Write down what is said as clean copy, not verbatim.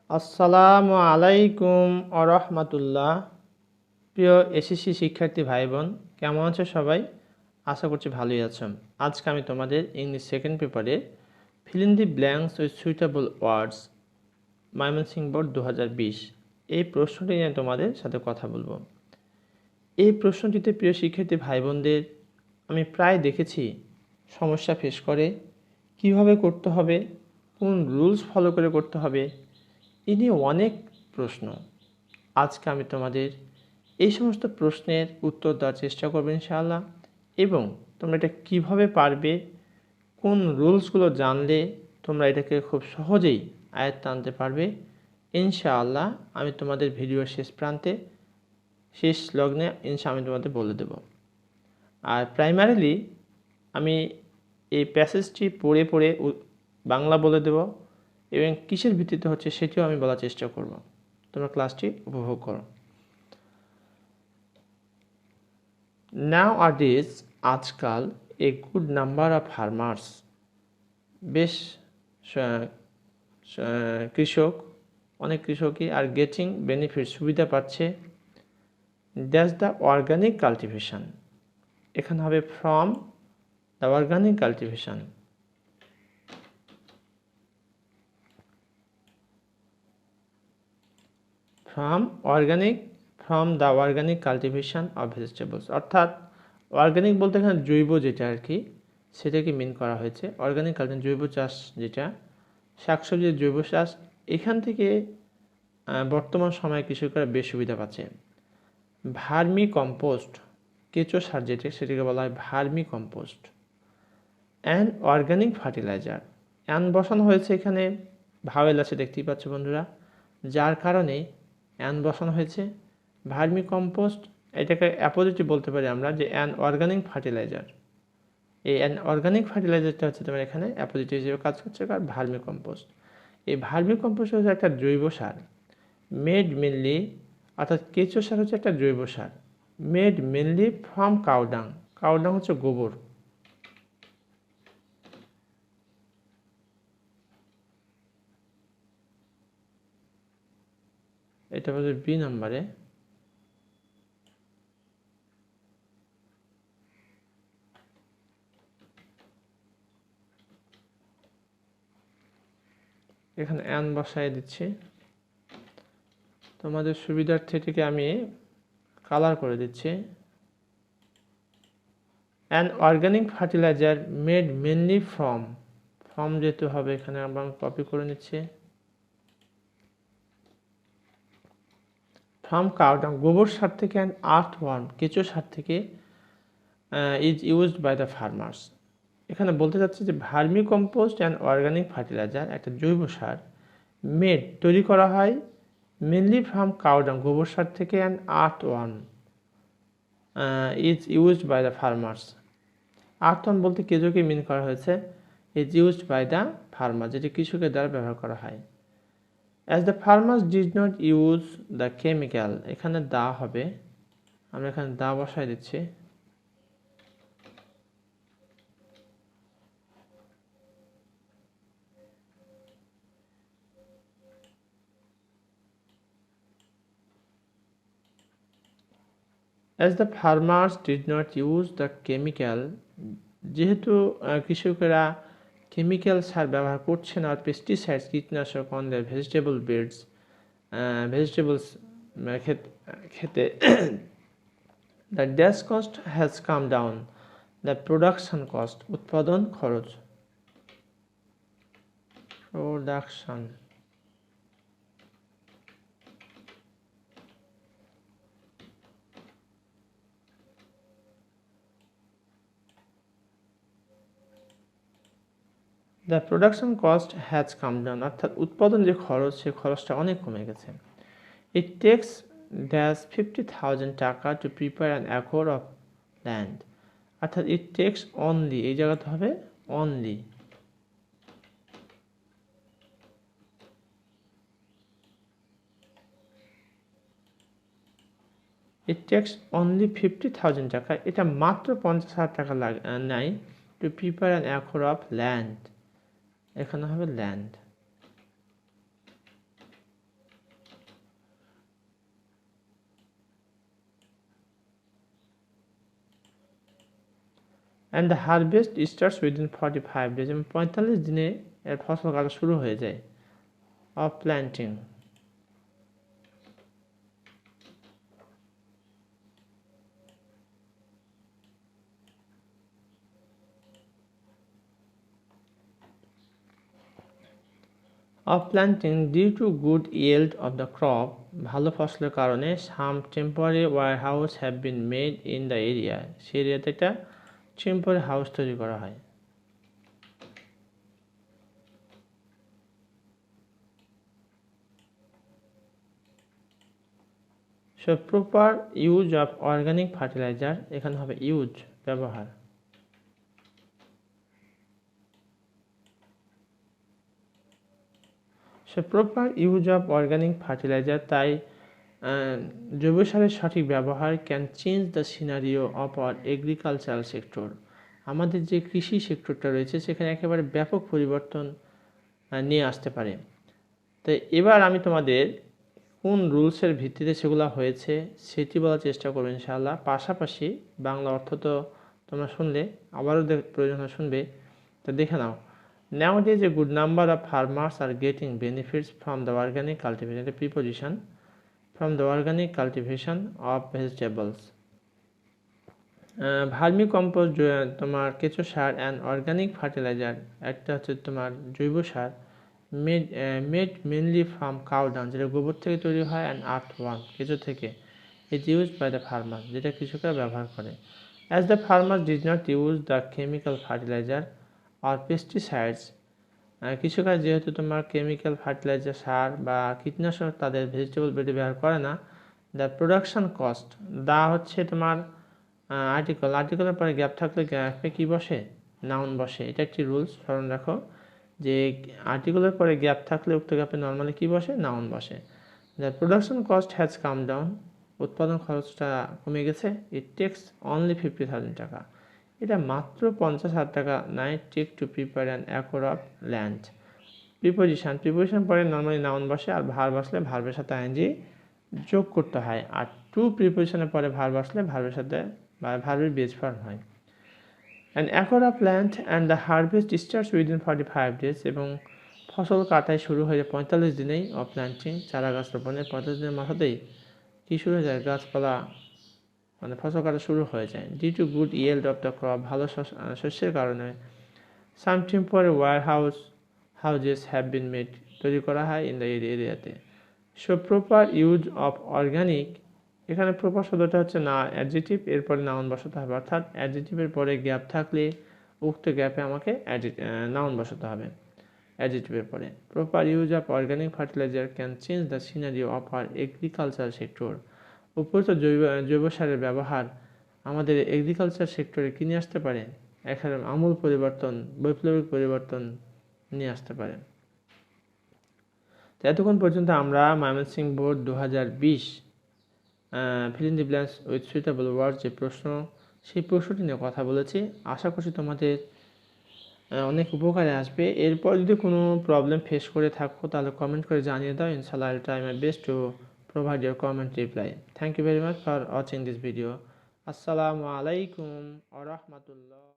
আসসালামু আলাইকুম আরহামাতুল্লাহ। প্রিয় এসএসসি শিক্ষার্থী ভাই বোন, কেমন আছো সবাই? আশা করছি ভালোই আছো। আজকে আমি তোমাদের ইংলিশ সেকেন্ড পেপারে fill in the blanks with suitable words Mymensingh board 2020 এই প্রশ্নটি নিয়ে তোমাদের সাথে কথা বলবো। এই প্রশ্নটিতে প্রিয় শিক্ষার্থী ভাই বোনদের আমি প্রায় দেখেছি সমস্যা ফেস করে, কিভাবে করতে হবে, কোন রুলস ফলো করে করতে হবে, এ নিয়ে অনেক প্রশ্ন। আজকে আমি তোমাদের এই সমস্ত প্রশ্নের উত্তর দেওয়ার চেষ্টা করবো ইনশাআল্লাহ, এবং তোমরা এটা কীভাবে পারবে, কোন রুলসগুলো জানলে তোমরা এটাকে খুব সহজেই আয়ত্তে আনতে পারবে ইনশাআল্লাহ আমি তোমাদের ভিডিওর শেষ প্রান্তে শেষ লগ্নে আমি তোমাদের বলে দেব। আর প্রাইমারিলি আমি এই প্যাসেজটি পড়ে পড়ে বাংলা বলে দেব এবং কিসের ভিত্তিতে হচ্ছে সেটিও আমি বলার চেষ্টা করব। তোমরা ক্লাসটি উপভোগ করো। Nowadays, আজকাল a good number of farmers, বেশ কৃষক, অনেক কৃষকই আর গেটিং বেনিফিট, সুবিধা পাচ্ছে। দ্যাটস দ্য অর্গানিক কাল্টিভেশন, এখানে হবে from the organic cultivation. From the organic cultivation of vegetables, অর্থাৎ অর্গানিক বলতে এখানে জৈব যেটা আর কি সেটাকে মিন করা হয়েছে। অর্গানিক কাল্টিভেশন জৈব চাষ, যেটা শাকসবজির জৈব চাষ, এখান থেকে বর্তমান সময়ে কৃষকরা বেশ সুবিধা পাচ্ছে। ভার্মি কম্পোস্ট, কেঁচো সার যেটা সেটাকে বলা হয় vermi compost. And organic fertiliser, an বসানো হয়েছে এখানে, ভাওয়েল আছে দেখতেই পাচ্ছ বন্ধুরা, যার কারণে অ্যান বসানো হয়েছে। ভার্মি কম্পোস্ট এটাকে অ্যাপোজিটিভ বলতে পারি আমরা, যে অ্যান অর্গানিক ফার্টিলাইজার। এই অ্যান অর্গানিক ফার্টিলাইজারটা হচ্ছে তোমার এখানে অ্যাপোজিটিভ হিসেবে কাজ করছে, আর ভার্মি কম্পোস্ট। এই ভার্মি কম্পোস্ট হচ্ছে একটা জৈব সার, মেড মেনলি, অর্থাৎ কেঁচো সার হচ্ছে একটা জৈব সার, made mainly from cow dung. Cow dung হচ্ছে গোবর। এটা হচ্ছে বি নাম্বারে। এখানে অ্যান বসায় দিচ্ছি, তোমাদের সুবিধার্থে এটিকে আমি কালার করে দিচ্ছি। An organic fertiliser made mainly from যেহেতু হবে এখানে আমরা কপি করে নিচ্ছি, ফ্রম কাউডাং গোবর সার থেকে, অ্যান্ড আর্থওয়ার্ম কেঁচো সার থেকে, is used by the farmers. এখানে বলতে চাচ্ছি যে vermicompost and organic fertiliser একটা জৈব সার, মেড তৈরি করা হয়, মেনলি ফ্রম কাউডাং গোবর সার থেকে, and earthworm is used by the farmers. Earthworm বলতে কেঁচোকে মিন করা হয়েছে, is used by the farmer, যেটি কৃষকের দ্বারা ব্যবহার করা হয়। As the farmers did not use the chemical, এখানে দা হবে, আমরা এখানে দা বসাই দিচ্ছি। As the farmers did not use the chemical, যেহেতু কৃষকেরা কেমিক্যাল সার ব্যবহার করছে না, আর পেস্টিসাইডস কীটনাশক অন দ্য ভেজিটেবলস খেতে, the dash cost has come down, the production cost উৎপাদন খরচ, production the production cost has come down, অর্থাৎ উৎপাদন যে খরচ সে খরচটা অনেক কমে গেছে। ইট টেক্স ড্যাশ 50,000 টাকা two prepare an acre of land, অর্থাৎ ইট টেক্স অনলি, এই জায়গাতে হবে অনলি, ইট টেক্স অনলি 50,000 টাকা, এটা মাত্র 50,000 টাকা নেয়, two prepare an acre of land, এখানে হবে land. And the harvest starts within 45 days, এবং 45 দিনে এর ফসল কাটা শুরু হয়ে যায়। Of planting, of planting due to good yield of the crop, ভালো ফসলের কারণে some temporary warehouse have been made in the area, সেই এরিয়াতে একটা টেম্পোরারি হাউস তৈরি করা হয়। So proper use of organic fertilizer, এখানে হবে ইউজ ব্যবহার। So proper use of organic fertilizer, তাই জৈব সারের সঠিক ব্যবহার can change the scenario of our agricultural sector, আমাদের যে কৃষি সেক্টরটা রয়েছে সেখানে একেবারে ব্যাপক পরিবর্তন নিয়ে আসতে পারে। তো এবার আমি তোমাদের কোন রুলসের ভিত্তিতে সেগুলো হয়েছে সেটি বলার চেষ্টা করবো ইনশাআল্লাহ। পাশাপাশি বাংলা অর্থ তো তোমরা শুনলে, আবারও প্রয়োজন হয় শুনবে, তো দেখে নাও। Nowadays a good number of farmers are getting benefits from the organic cultivation, the preposition, from the organic cultivation of vegetables. Vermi compost, তোমার কেঁচো সার, অ্যান্ড অর্গানিক ফার্টিলাইজার, একটা হচ্ছে তোমার জৈব সার, মেড মেনলি ফ্রম কাউ ডাং, যেটা গোবর থেকে তৈরি হয়, অ্যান্ড আর্থ ওয়ার্ম, কেঁচো থেকে, is used by the farmer, যেটা কৃষকরা ব্যবহার করে। As the farmer did not use the chemical fertiliser আর পেস্টিসাইডস, কৃষকরা যেহেতু তোমার কেমিক্যাল ফার্টিলাইজার সার বা কীটনাশক তাদের ভেজিটেবল বেডে ব্যবহার করে না, দ্য প্রোডাকশন কস্ট, দা হচ্ছে তোমার আর্টিকেলের পরে গ্যাপ থাকলে গ্যাপে কী বসে, নাউন বসে। এটা একটি রুলস, স্মরণ রাখো যে আর্টিকেলের পরে গ্যাপ থাকলে উক্ত গ্যাপে নর্মালি কী বসে, নাউন বসে। The production cost has come down, উৎপাদন খরচটা কমে গেছে। ইট টেক্স অনলি 50,000 টাকা, এটা মাত্র 50,000 টাকা নেয়। Take to prepare an acre of land. Preposition পরে নর্মালি নাউন বসে, আর ভার্ব বসলে ভার্বের সাথে আইএনজি যোগ করতে হয়, আর টু প্রিপোজিশনের পরে ভার্ব বসলে ভার্বের সাথে বা ভার্বের বেস ফর্ম হয়। An acre of land and the harvest starts within 45 days, এবং ফসল কাটাই শুরু হয়ে যায় 45 দিনেই। অফ প্ল্যান্টিং, চারা গাছ রোপণের 45 দিনের মাথাতেই কী শুরু হয়ে যায়, গাছপালা মানে ফসল কাটা শুরু হয়ে যায়। Due to good yield of the crop, ভালো শস্যের কারণে। Some temporary houses have been made, তৈরি করা হয় ইন দ্য এরিয়াতে। So proper use of organic, এখানে প্রপার শব্দটা হচ্ছে না অ্যাডজেটিভ, এরপরে নাউন বসাতে হবে, অর্থাৎ অ্যাডজেটিভের পরে গ্যাপ থাকলে উক্ত গ্যাপে আমাকে নাউন বসাতে হবে অ্যাডজেটিভের পরে। Proper use of organic fertiliser can change the scenario of our agriculture sector, উপরিত জৈব সারের ব্যবহার আমাদের এগ্রিকালচার সেক্টরে কী নিয়ে আসতে পারে, এখানে আমূল পরিবর্তন, বৈপ্লবিক পরিবর্তন নিয়ে আসতে পারে। তো এতক্ষণ পর্যন্ত আমরা Mymensingh board 2020 fill in the blanks with suitable words যে প্রশ্ন, সেই প্রশ্নটি নিয়ে কথা বলেছি। আশা করছি তোমাদের অনেক উপকারে আসবে। এরপর যদি কোনো প্রবলেম ফেস করে থাকো তাহলে কমেন্ট করে জানিয়ে দাও। ইনশাআল্লাহ I try my best to provide your comment reply. Thank you very much for watching this video. Assalamu alaikum wa rahmatullah.